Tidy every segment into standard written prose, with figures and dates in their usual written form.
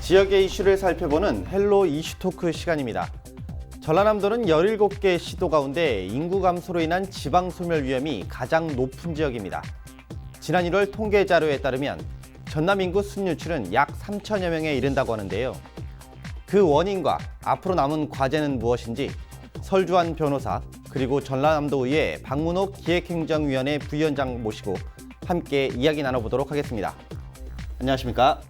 지역의 이슈를 살펴보는 헬로 이슈 토크 시간입니다. 전라남도는 17개 시도 가운데 인구 감소로 인한 지방 소멸 위험이 가장 높은 지역입니다. 지난 1월 통계 자료에 따르면 전남 인구 순유출은 약 3천여 명에 이른다고 하는데요. 그 원인과 앞으로 남은 과제는 무엇인지 설주환 변호사 그리고 전라남도의회 박문옥 기획행정위원회 부위원장 모시고 함께 이야기 나눠보도록 하겠습니다. 안녕하십니까?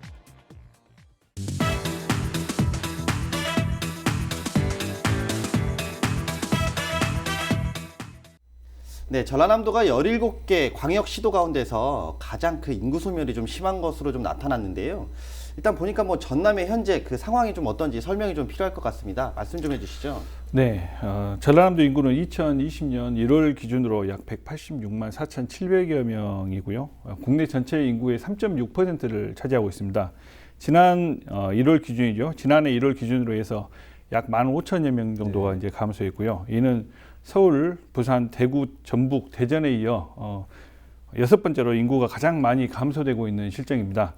네, 전라남도가 17개 광역시도 가운데서 가장 그 인구 소멸이 좀 심한 것으로 좀 나타났는데요. 일단 보니까 전남의 현재 그 상황이 좀 어떤지 설명이 좀 필요할 것 같습니다. 말씀 좀 해주시죠. 네, 전라남도 인구는 2020년 1월 기준으로 약 186만 4,700여 명이고요. 국내 전체 인구의 3.6%를 차지하고 있습니다. 지난 1월 기준이죠. 지난해 1월 기준으로 해서 약 15,000여 명 정도가 이제 감소했고요. 이는 서울, 부산, 대구, 전북, 대전에 이어 6번째로 인구가 가장 많이 감소되고 있는 실정입니다.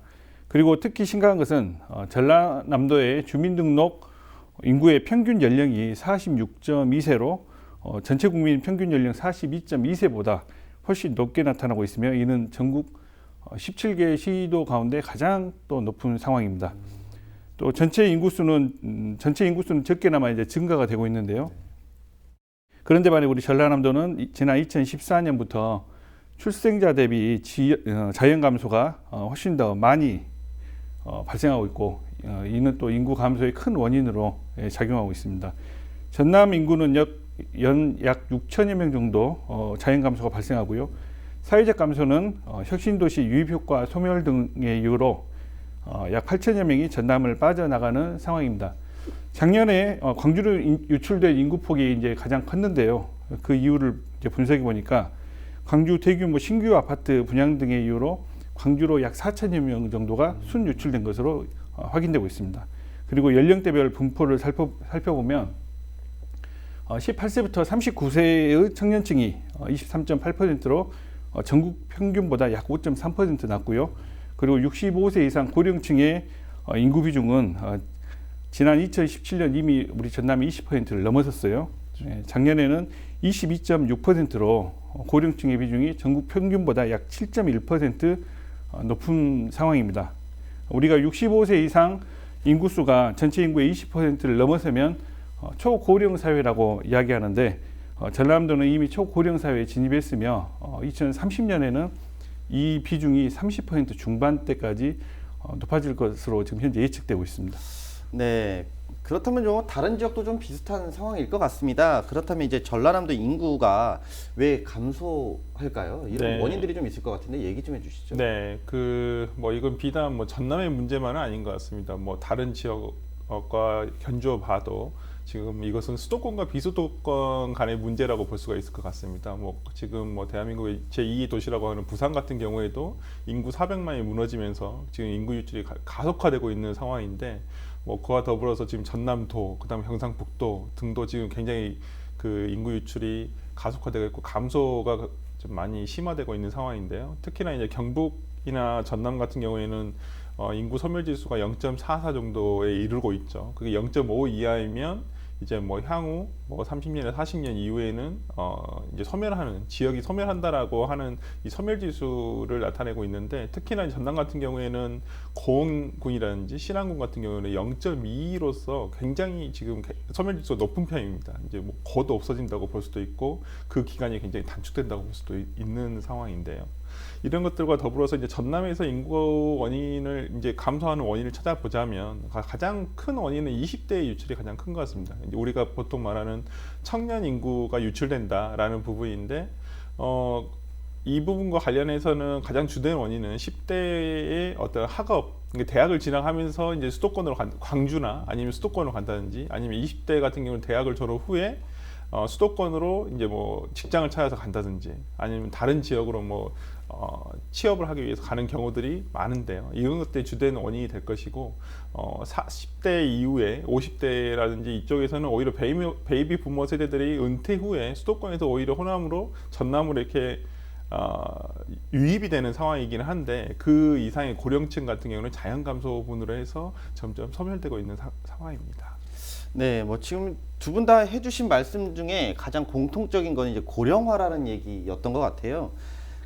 그리고 특히 심각한 것은 전라남도의 주민등록 인구의 평균 연령이 46.2세로 전체 국민 평균 연령 42.2세보다 훨씬 높게 나타나고 있으며 이는 전국 17개 시도 가운데 가장 또 높은 상황입니다. 또 전체 인구수는 적게나마 이제 증가가 되고 있는데요. 그런데 만약 우리 전라남도는 지난 2014년부터 출생자 대비 자연 감소가 훨씬 더 많이 발생하고 있고 이는 또 인구 감소의 큰 원인으로 작용하고 있습니다. 전남 인구는 약 6천여 명 정도 자연 감소가 발생하고요. 사회적 감소는 혁신도시 유입효과 소멸 등의 이유로 약 8천여 명이 전남을 빠져나가는 상황입니다. 작년에 광주로 유출된 인구폭이 이제 가장 컸는데요. 그 이유를 이제 분석해 보니까 광주 대규모 신규 아파트 분양 등의 이유로 광주로 약 4천여 명 정도가 순유출된 것으로 확인되고 있습니다. 그리고 연령대별 분포를 살펴보면 18세부터 39세의 청년층이 23.8%로 전국 평균보다 약 5.3% 낮고요. 그리고 65세 이상 고령층의 인구 비중은 지난 2017년 이미 우리 전남이 20%를 넘어섰어요. 작년에는 22.6%로 고령층의 비중이 전국 평균보다 약 7.1% 높은 상황입니다. 우리가 65세 이상 인구수가 전체 인구의 20%를 넘어서면 초고령 사회라고 이야기하는데 전라남도는 이미 초고령 사회에 진입했으며 2030년에는 이 비중이 30% 중반대까지 높아질 것으로 지금 현재 예측되고 있습니다. 네, 그렇다면 좀 다른 지역도 좀 비슷한 상황일 것 같습니다. 그렇다면 이제 전라남도 인구가 왜 감소할까요? 이런 원인들이 좀 있을 것 같은데 얘기 좀 해주시죠. 네, 이건 비단 전남의 문제만은 아닌 것 같습니다. 다른 지역과 견주어 봐도 지금 이것은 수도권과 비수도권 간의 문제라고 볼 수가 있을 것 같습니다. 지금 대한민국의 제2의 도시라고 하는 부산 같은 경우에도 인구 400만이 무너지면서 지금 인구 유출이 가속화되고 있는 상황인데 그와 더불어서 지금 전남도, 그다음에 경상북도 등도 지금 굉장히 그 인구 유출이 가속화되고 있고 감소가 좀 많이 심화되고 있는 상황인데요. 특히나 이제 경북이나 전남 같은 경우에는 인구 소멸 지수가 0.44 정도에 이르고 있죠. 그게 0.5 이하이면 이제 향후 30년이나 40년 이후에는 이제 소멸하는 지역이 소멸한다라고 하는 이 소멸 지수를 나타내고 있는데 특히나 전남 같은 경우에는 고흥군이라든지 신안군 같은 경우는 0.2로서 굉장히 지금 소멸 지수가 높은 편입니다. 이제 곧 없어진다고 볼 수도 있고 그 기간이 굉장히 단축된다고 볼 수도 있는 상황인데요. 이런 것들과 더불어서 이제 전남에서 인구 원인을 이제 감소하는 원인을 찾아보자면 가장 큰 원인은 20대의 유출이 가장 큰 것 같습니다. 이제 우리가 보통 말하는 청년 인구가 유출된다라는 부분인데 이 부분과 관련해서는 가장 주된 원인은 10대의 어떤 학업, 대학을 진학하면서 이제 수도권으로 광주나 아니면 수도권으로 간다든지 아니면 20대 같은 경우는 대학을 졸업 후에 수도권으로 이제 직장을 찾아서 간다든지 아니면 다른 지역으로 취업을 하기 위해서 가는 경우들이 많은데요. 이런 것들이 주된 원인이 될 것이고 40대 이후에 50대라든지 이쪽에서는 오히려 베이비 부모 세대들이 은퇴 후에 수도권에서 오히려 호남으로 전남으로 이렇게 유입이 되는 상황이긴 한데 그 이상의 고령층 같은 경우는 자연 감소분으로 해서 점점 소멸되고 있는 상황입니다. 네, 뭐 지금 두 분 다 해주신 말씀 중에 가장 공통적인 건 이제 고령화라는 얘기였던 것 같아요.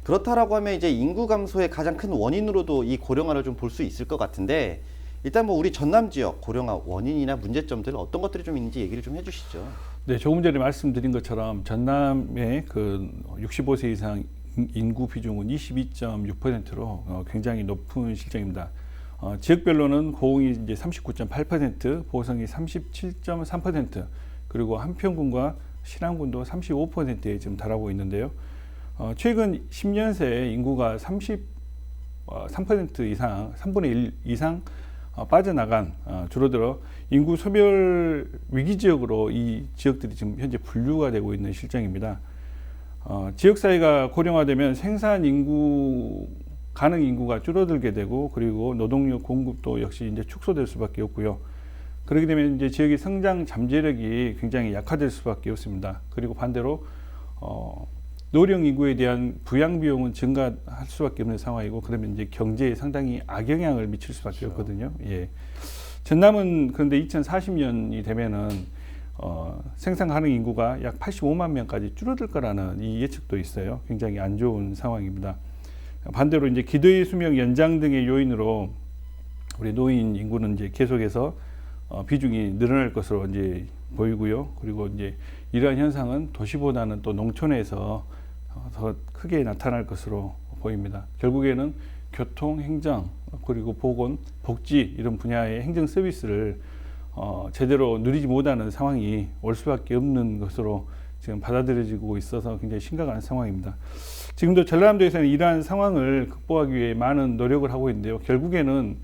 그렇다라고 하면 이제 인구 감소의 가장 큰 원인으로도 이 고령화를 좀 볼 수 있을 것 같은데, 일단 뭐 우리 전남 지역 고령화 원인이나 문제점들 어떤 것들이 좀 있는지 얘기를 좀 해주시죠. 네, 조금 전에 말씀드린 것처럼 전남의 그 65세 이상 인구 비중은 22.6%로 굉장히 높은 실정입니다. 지역별로는 고흥이 이제 39.8%, 보성이 37.3%, 그리고 한평군과 신안군도 35%에 지금 달하고 있는데요. 최근 10년 새 인구가 33% 이상, 3분의 1 이상 빠져나간, 줄어들어 인구 소멸 위기 지역으로 이 지역들이 지금 현재 분류가 되고 있는 실정입니다. 지역 사회가 고령화되면 생산 인구, 가능 인구가 줄어들게 되고, 그리고 노동력 공급도 역시 이제 축소될 수밖에 없고요. 그렇게 되면 이제 지역의 성장 잠재력이 굉장히 약화될 수밖에 없습니다. 그리고 반대로 노령 인구에 대한 부양 비용은 증가할 수밖에 없는 상황이고, 그러면 이제 경제에 상당히 악영향을 미칠 수밖에 없거든요. 예. 전남은 그런데 2040년이 되면은 생산 가능 인구가 약 85만 명까지 줄어들 거라는 이 예측도 있어요. 굉장히 안 좋은 상황입니다. 반대로 이제 기도의 수명 연장 등의 요인으로 우리 노인 인구는 이제 계속해서 비중이 늘어날 것으로 이제 보이고요. 그리고 이제 이러한 현상은 도시보다는 또 농촌에서 더 크게 나타날 것으로 보입니다. 결국에는 교통, 행정, 그리고 보건, 복지 이런 분야의 행정 서비스를 제대로 누리지 못하는 상황이 올 수밖에 없는 것으로 지금 받아들여지고 있어서 굉장히 심각한 상황입니다. 지금도 전라남도에서는 이러한 상황을 극복하기 위해 많은 노력을 하고 있는데요. 결국에는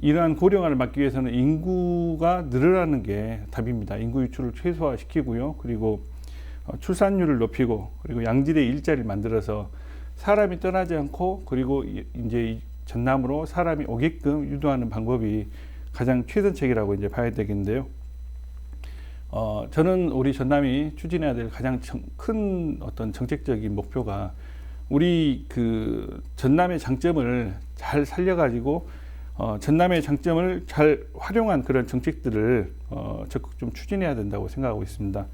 이러한 고령화를 막기 위해서는 인구가 늘어나는 게 답입니다. 인구 유출을 최소화시키고요. 그리고 출산율을 높이고, 그리고 양질의 일자리를 만들어서 사람이 떠나지 않고, 그리고 이제 전남으로 사람이 오게끔 유도하는 방법이 가장 최선책이라고 이제 봐야 되겠는데요. 저는 우리 전남이 추진해야 될 가장 큰 어떤 정책적인 목표가 우리 그 전남의 장점을 잘 살려가지고 전남의 장점을 잘 활용한 그런 정책들을 적극 좀 추진해야 된다고 생각하고 있습니다.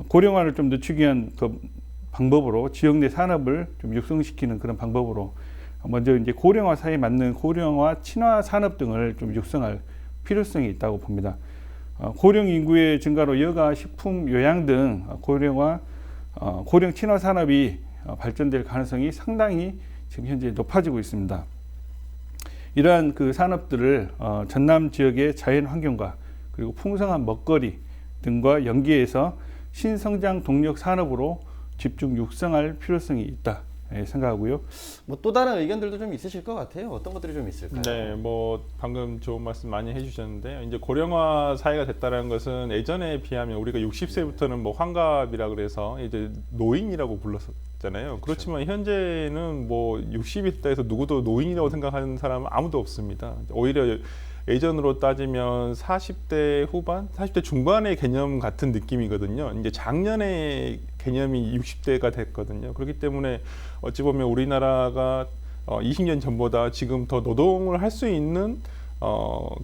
고령화를 좀 늦추기 위한 그 방법으로 지역 내 산업을 좀 육성시키는 그런 방법으로 먼저 이제 고령화 사회에 맞는 고령화 친화 산업 등을 좀 육성할 필요성이 있다고 봅니다. 고령 인구의 증가로 여가, 식품, 요양 등 고령 친화 산업이 발전될 가능성이 상당히 지금 현재 높아지고 있습니다. 이러한 그 산업들을 전남 지역의 자연 환경과 그리고 풍성한 먹거리 등과 연계해서 신성장 동력 산업으로 집중 육성할 필요성이 있다 생각하고요. 뭐 또 다른 의견들도 좀 있으실 것 같아요. 어떤 것들이 좀 있을까요? 네, 뭐 방금 좋은 말씀 많이 해주셨는데, 이제 고령화 사회가 됐다는 것은 예전에 비하면 우리가 60세부터는 뭐 환갑이라 그래서 이제 노인이라고 불렀었잖아요. 그렇지만 현재는 뭐 60이 됐다 해서 누구도 노인이라고 생각하는 사람은 아무도 없습니다. 오히려 예전으로 따지면 40대 후반, 40대 중반의 개념 같은 느낌이거든요. 이제 작년에 개념이 60대가 됐거든요. 그렇기 때문에 어찌 보면 우리나라가 20년 전보다 지금 더 노동을 할 수 있는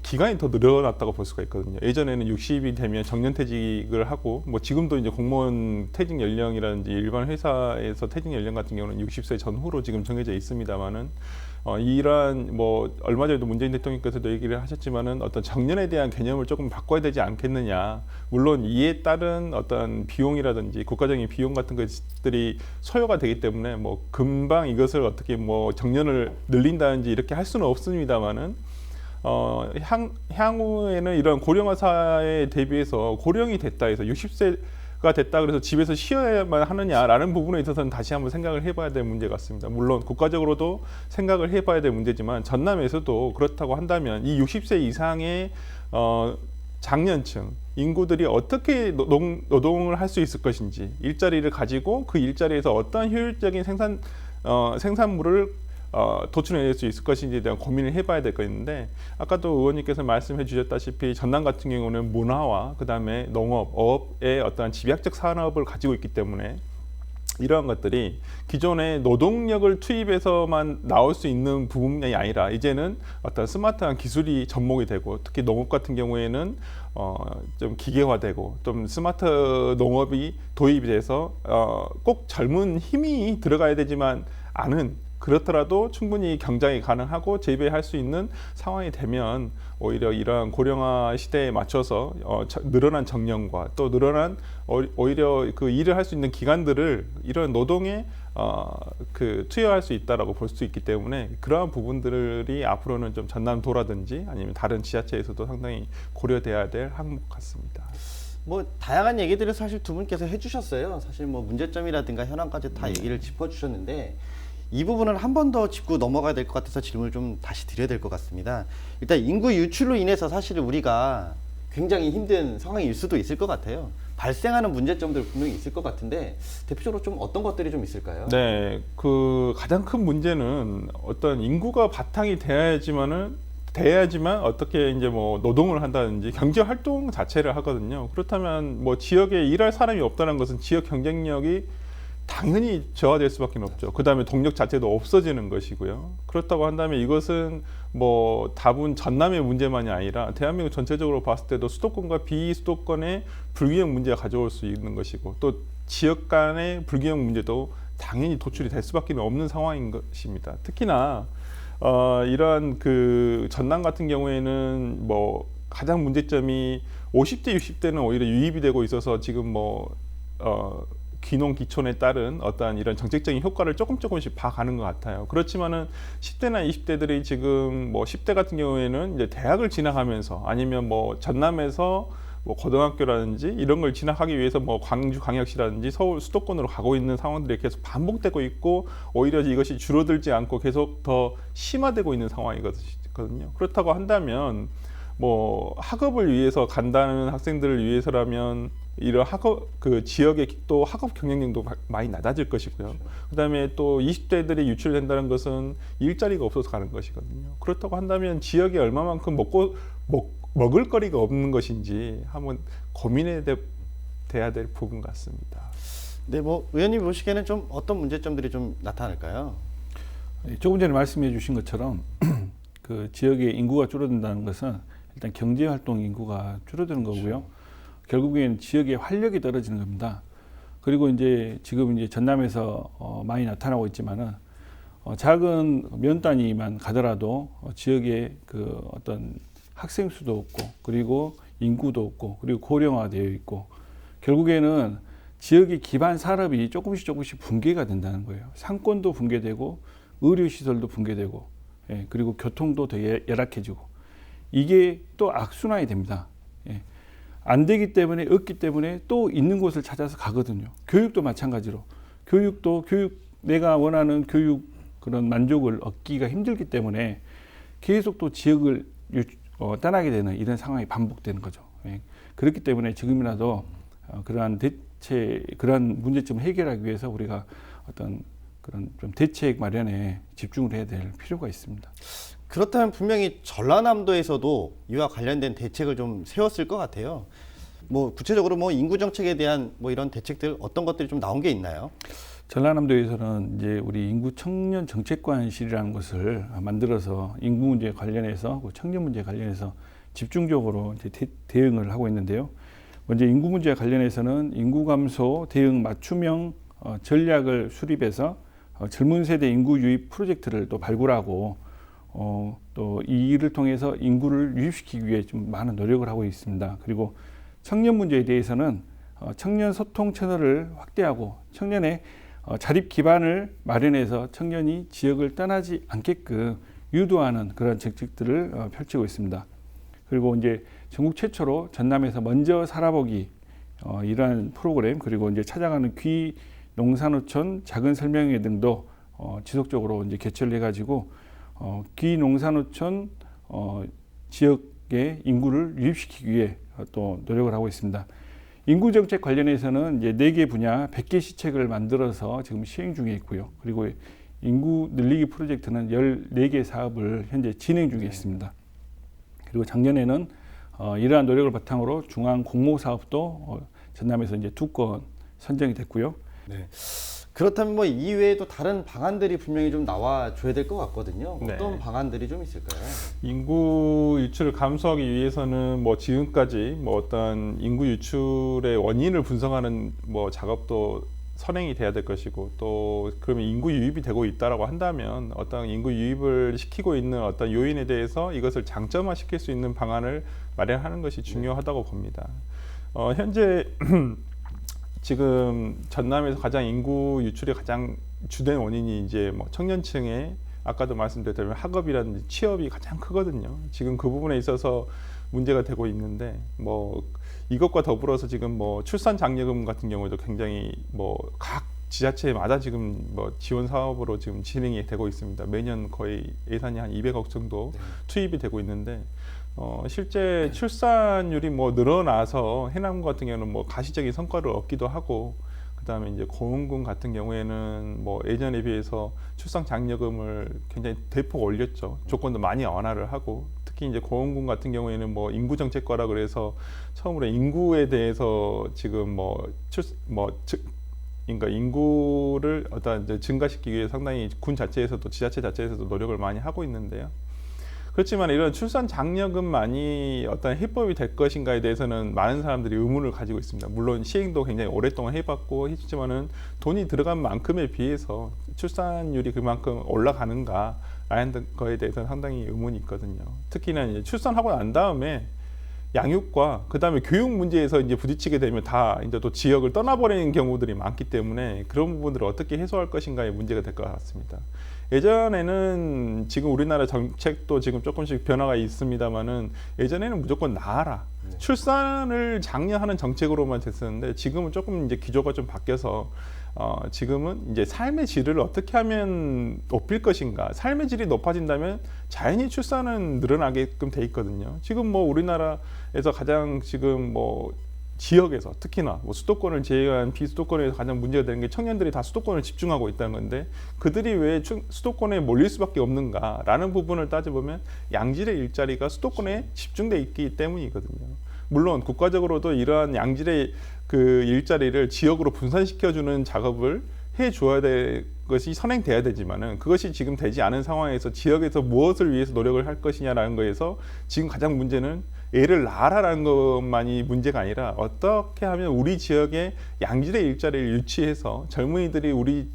기간이 더 늘어났다고 볼 수가 있거든요. 예전에는 60이 되면 정년퇴직을 하고, 뭐 지금도 이제 공무원 퇴직 연령이라든지 일반 회사에서 퇴직 연령 같은 경우는 60세 전후로 지금 정해져 있습니다만은 이러한 뭐 얼마 전에도 문재인 대통령께서도 얘기를 하셨지만은 어떤 정년에 대한 개념을 조금 바꿔야 되지 않겠느냐. 물론 이에 따른 어떤 비용이라든지 국가적인 비용 같은 것들이 소요가 되기 때문에 뭐 금방 이것을 어떻게 뭐 정년을 늘린다든지 이렇게 할 수는 없습니다만은 향후에는 이런 고령화 사회에 대비해서 고령이 됐다 해서 60세가 됐다 그래서 집에서 쉬어야만 하느냐라는 부분에 있어서는 다시 한번 생각을 해봐야 될 문제 같습니다. 물론 국가적으로도 생각을 해봐야 될 문제지만 전남에서도 그렇다고 한다면 이 60세 이상의 장년층 인구들이 어떻게 노동을 할 수 있을 것인지, 일자리를 가지고 그 일자리에서 어떤 효율적인 생산물을 도출해낼 수 있을 것인지에 대한 고민을 해봐야 될 것인데, 아까도 의원님께서 말씀해 주셨다시피 전남 같은 경우는 문화와 그 다음에 농업, 어업의 어떤 집약적 산업을 가지고 있기 때문에 이러한 것들이 기존의 노동력을 투입해서만 나올 수 있는 부분이 아니라 이제는 어떤 스마트한 기술이 접목이 되고 특히 농업 같은 경우에는 좀 기계화되고 좀 스마트 농업이 도입이 돼서 꼭 젊은 힘이 들어가야 되지만 않은 그렇더라도 충분히 경작이 가능하고 재배할 수 있는 상황이 되면 오히려 이러한 고령화 시대에 맞춰서 늘어난 정년과 또 늘어난 오히려 그 일을 할 수 있는 기간들을 이런 노동에 투여할 수 있다라고 볼 수 있기 때문에 그러한 부분들이 앞으로는 좀 전남도라든지 아니면 다른 지자체에서도 상당히 고려돼야 될 항목 같습니다. 뭐 다양한 얘기들을 사실 두 분께서 해주셨어요. 사실 뭐 문제점이라든가 현황까지 다 얘기를 짚어주셨는데 이 부분을 한 번 더 짚고 넘어가야 될 것 같아서 질문을 좀 다시 드려야 될 것 같습니다. 일단 인구 유출로 인해서 사실 우리가 굉장히 힘든 상황일 수도 있을 것 같아요. 발생하는 문제점들 분명히 있을 것 같은데 대표적으로 좀 어떤 것들이 좀 있을까요? 네, 그 가장 큰 문제는 어떤 인구가 바탕이 돼야지만 어떻게 이제 뭐 노동을 한다든지 경제 활동 자체를 하거든요. 그렇다면 뭐 지역에 일할 사람이 없다는 것은 지역 경쟁력이 당연히 저하될 수밖에 없죠. 그 다음에 동력 자체도 없어지는 것이고요. 그렇다고 한다면 이것은 뭐 다분 전남의 문제만이 아니라 대한민국 전체적으로 봤을 때도 수도권과 비수도권의 불균형 문제가 가져올 수 있는 것이고 또 지역 간의 불균형 문제도 당연히 도출이 될 수밖에 없는 상황인 것입니다. 특히나 이러한 그 전남 같은 경우에는 뭐 가장 문제점이 50대, 60대는 오히려 유입이 되고 있어서 지금 귀농 귀촌에 따른 어떠한 이런 정책적인 효과를 조금씩 봐가는 것 같아요. 그렇지만은 10대나 20대들이 지금 뭐 10대 같은 경우에는 이제 대학을 진학하면서 아니면 뭐 전남에서 뭐 고등학교라든지 이런 걸 진학하기 위해서 뭐 광주 광역시라든지 서울 수도권으로 가고 있는 상황들이 계속 반복되고 있고 오히려 이것이 줄어들지 않고 계속 더 심화되고 있는 상황이거든요. 그렇다고 한다면 뭐 학업을 위해서 간다는 학생들을 위해서라면 이런 그 지역의 또 학업 경쟁력도 많이 낮아질 것이고요. 그다음에 또 20대들이 유출된다는 것은 일자리가 없어서 가는 것이거든요. 그렇다고 한다면 지역에 얼마만큼 먹을 거리가 없는 것인지 한번 고민해야 될 부분 같습니다. 네, 뭐 의원님 보시기에는 좀 어떤 문제점들이 좀 나타날까요? 조금 전에 말씀해 주신 것처럼 그 지역의 인구가 줄어든다는 것은 일단 경제 활동 인구가 줄어드는 거고요. 결국엔 지역의 활력이 떨어지는 겁니다. 그리고 이제 지금 이제 전남에서 많이 나타나고 있지만은 작은 면 단위만 가더라도 지역의 그 어떤 학생 수도 없고 그리고 인구도 없고 그리고 고령화되어 있고 결국에는 지역의 기반 산업이 조금씩 붕괴가 된다는 거예요. 상권도 붕괴되고 의료시설도 붕괴되고 그리고 교통도 더 열악해지고 이게 또 악순환이 됩니다. 안 되기 때문에 없기 때문에 또 있는 곳을 찾아서 가거든요. 교육도 마찬가지로 내가 원하는 교육 그런 만족을 얻기가 힘들기 때문에 계속 또 지역을 떠나게 되는 이런 상황이 반복되는 거죠. 그렇기 때문에 지금이라도 그러한 문제점을 해결하기 위해서 우리가 어떤 그런 좀 대책 마련에 집중을 해야 될 필요가 있습니다. 그렇다면 분명히 전라남도에서도 이와 관련된 대책을 좀 세웠을 것 같아요. 뭐 구체적으로 뭐 인구 정책에 대한 뭐 이런 대책들 어떤 것들이 좀 나온 게 있나요? 전라남도에서는 이제 우리 인구 청년 정책관실이라는 것을 만들어서 인구 문제 관련해서 청년 문제 관련해서 집중적으로 이제 대응을 하고 있는데요. 먼저 인구 문제 관련해서는 인구 감소 대응 맞춤형 전략을 수립해서 젊은 세대 인구 유입 프로젝트를 또 발굴하고 또 이 일을 통해서 인구를 유입시키기 위해 좀 많은 노력을 하고 있습니다. 그리고 청년 문제에 대해서는 청년 소통 채널을 확대하고 청년의 자립 기반을 마련해서 청년이 지역을 떠나지 않게끔 유도하는 그런 정책들을 펼치고 있습니다. 그리고 이제 전국 최초로 전남에서 먼저 살아보기 이러한 프로그램 그리고 이제 찾아가는 귀 농산어촌 작은 설명회 등도 지속적으로 이제 개최를 해가지고 귀 농산어촌 지역의 인구를 유입시키기 위해 또 노력을 하고 있습니다. 인구 정책 관련해서는 이제 4개 분야 100개 시책을 만들어서 지금 시행 중에 있고요. 그리고 인구 늘리기 프로젝트는 14개 사업을 현재 진행 중에 있습니다. 그리고 작년에는 이러한 노력을 바탕으로 중앙 공모 사업도 전남에서 이제 2건 선정이 됐고요. 네. 그렇다면 뭐 이외에도 다른 방안들이 분명히 좀 나와줘야 될 것 같거든요. 네. 어떤 방안들이 좀 있을까요? 인구 유출을 감소하기 위해서는 뭐 지금까지 뭐 어떤 인구 유출의 원인을 분석하는 뭐 작업도 선행이 돼야 될 것이고, 또 그러면 인구 유입이 되고 있다라고 한다면 어떤 인구 유입을 시키고 있는 어떤 요인에 대해서 이것을 장점화 시킬 수 있는 방안을 마련하는 것이 중요하다고 봅니다. 현재 지금 전남에서 가장 인구 유출의 가장 주된 원인이 이제 뭐 청년층의, 아까도 말씀드렸다면 학업이라든지 취업이 가장 크거든요. 지금 그 부분에 있어서 문제가 되고 있는데, 뭐 이것과 더불어서 지금 뭐 출산 장려금 같은 경우도 굉장히 뭐 각 지자체마다 지금 뭐 지원 사업으로 지금 진행이 되고 있습니다. 매년 거의 예산이 한 200억 정도 투입이 되고 있는데, 실제 출산율이 뭐 늘어나서 해남 같은 경우는 뭐 가시적인 성과를 얻기도 하고, 그다음에 이제 고흥군 같은 경우에는 뭐 예전에 비해서 출산 장려금을 굉장히 대폭 올렸죠. 조건도 많이 완화를 하고, 특히 이제 고흥군 같은 경우에는 뭐 인구 정책과라 그래서 처음으로 인구에 대해서 지금 그러니까 인구를 어떤 이제 증가시키기 위해 상당히 군 자체에서도 지자체 자체에서도 노력을 많이 하고 있는데요. 그렇지만 이런 출산 장려금만이 어떤 해법이 될 것인가에 대해서는 많은 사람들이 의문을 가지고 있습니다. 물론 시행도 굉장히 오랫동안 해봤고 했지만은 돈이 들어간 만큼에 비해서 출산율이 그만큼 올라가는가라는 거에 대해서는 상당히 의문이 있거든요. 특히나 이제 출산하고 난 다음에 양육과 그다음에 교육 문제에서 이제 부딪히게 되면 다 이제 또 지역을 떠나버리는 경우들이 많기 때문에 그런 부분들을 어떻게 해소할 것인가의 문제가 될 것 같습니다. 예전에는 지금 우리나라 정책도 지금 조금씩 변화가 있습니다만은 예전에는 무조건 낳아라, 출산을 장려하는 정책으로만 됐었는데, 지금은 조금 이제 기조가 좀 바뀌어서 지금은 이제 삶의 질을 어떻게 하면 높일 것인가, 삶의 질이 높아진다면 자연히 출산은 늘어나게끔 돼 있거든요. 지금 뭐 우리나라에서 가장 지금 뭐 지역에서 특히나 뭐 수도권을 제외한 비수도권에서 가장 문제가 되는 게 청년들이 다 수도권을 집중하고 있다는 건데, 그들이 왜 수도권에 몰릴 수밖에 없는가라는 부분을 따져보면 양질의 일자리가 수도권에 집중돼 있기 때문이거든요. 물론 국가적으로도 이러한 양질의 그 일자리를 지역으로 분산시켜주는 작업을 해줘야 될 것이 선행돼야 되지만은, 그것이 지금 되지 않은 상황에서 지역에서 무엇을 위해서 노력을 할 것이냐라는 거에서 지금 가장 문제는 애를 낳아라라는 것만이 문제가 아니라 어떻게 하면 우리 지역에 양질의 일자리를 유치해서 젊은이들이 우리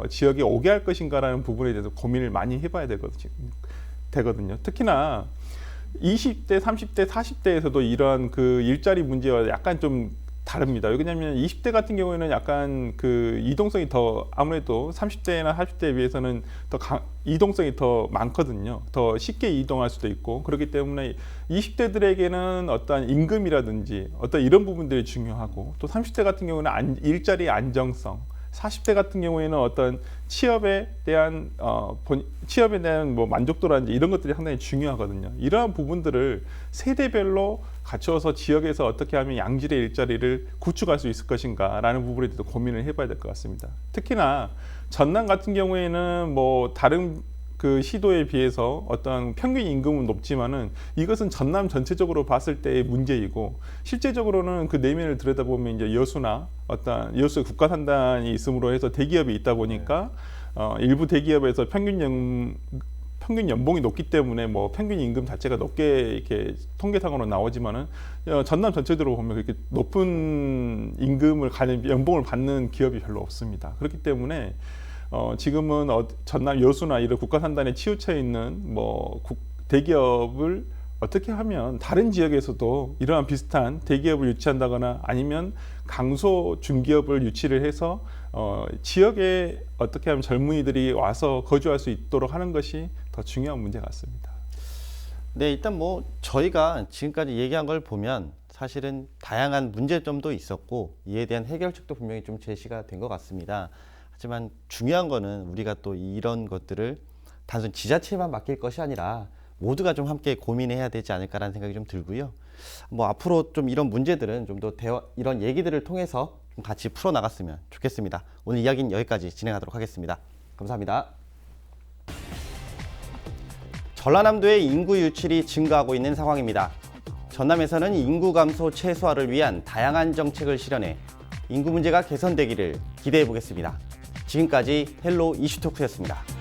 지역에 오게 할 것인가라는 부분에 대해서 고민을 많이 해봐야 되거든요. 특히나 20대, 30대, 40대에서도 이런 그 일자리 문제와 약간 좀 다릅니다. 왜냐하면 20대 같은 경우에는 약간 그 이동성이 더, 아무래도 30대나 40대에 비해서는 더 이동성이 더 많거든요. 더 쉽게 이동할 수도 있고, 그렇기 때문에 20대들에게는 어떤 임금이라든지 어떤 이런 부분들이 중요하고, 또 30대 같은 경우는 일자리 안정성, 40대 같은 경우에는 어떤 취업에 대한 뭐 만족도라든지 이런 것들이 상당히 중요하거든요. 이러한 부분들을 세대별로 갖추어서 지역에서 어떻게 하면 양질의 일자리를 구축할 수 있을 것인가라는 부분에 대해서 고민을 해봐야 될 것 같습니다. 특히나 전남 같은 경우에는 뭐 다른 그 시도에 비해서 어떤 평균 임금은 높지만은 이것은 전남 전체적으로 봤을 때의 문제이고, 실제적으로는 그 내면을 들여다보면 이제 여수나 어떤 여수 국가 산단이 있음으로 해서 대기업이 있다 보니까 일부 대기업에서 평균 연봉이 높기 때문에 뭐 평균 임금 자체가 높게 이렇게 통계상으로 나오지만은 전남 전체적으로 보면 그렇게 높은 임금을 연봉을 받는 기업이 별로 없습니다. 그렇기 때문에 지금은 전남 여수나 이런 국가 산단에 치우쳐 있는 뭐 대기업을 어떻게 하면 다른 지역에서도 이러한 비슷한 대기업을 유치한다거나 아니면 강소 중기업을 유치를 해서 지역에 어떻게 하면 젊은이들이 와서 거주할 수 있도록 하는 것이 더 중요한 문제 같습니다. 네, 일단 뭐 저희가 지금까지 얘기한 걸 보면 사실은 다양한 문제점도 있었고 이에 대한 해결책도 분명히 좀 제시가 된 것 같습니다. 하지만 중요한 거는 우리가 또 이런 것들을 단순 지자체에만 맡길 것이 아니라 모두가 좀 함께 고민해야 되지 않을까라는 생각이 좀 들고요. 뭐 앞으로 좀 이런 문제들은 좀 더 이런 얘기들을 통해서 좀 같이 풀어 나갔으면 좋겠습니다. 오늘 이야기는 여기까지 진행하도록 하겠습니다. 감사합니다. 전라남도의 인구 유출이 증가하고 있는 상황입니다. 전남에서는 인구 감소 최소화를 위한 다양한 정책을 실현해 인구 문제가 개선되기를 기대해 보겠습니다. 지금까지 헬로 이슈토크였습니다.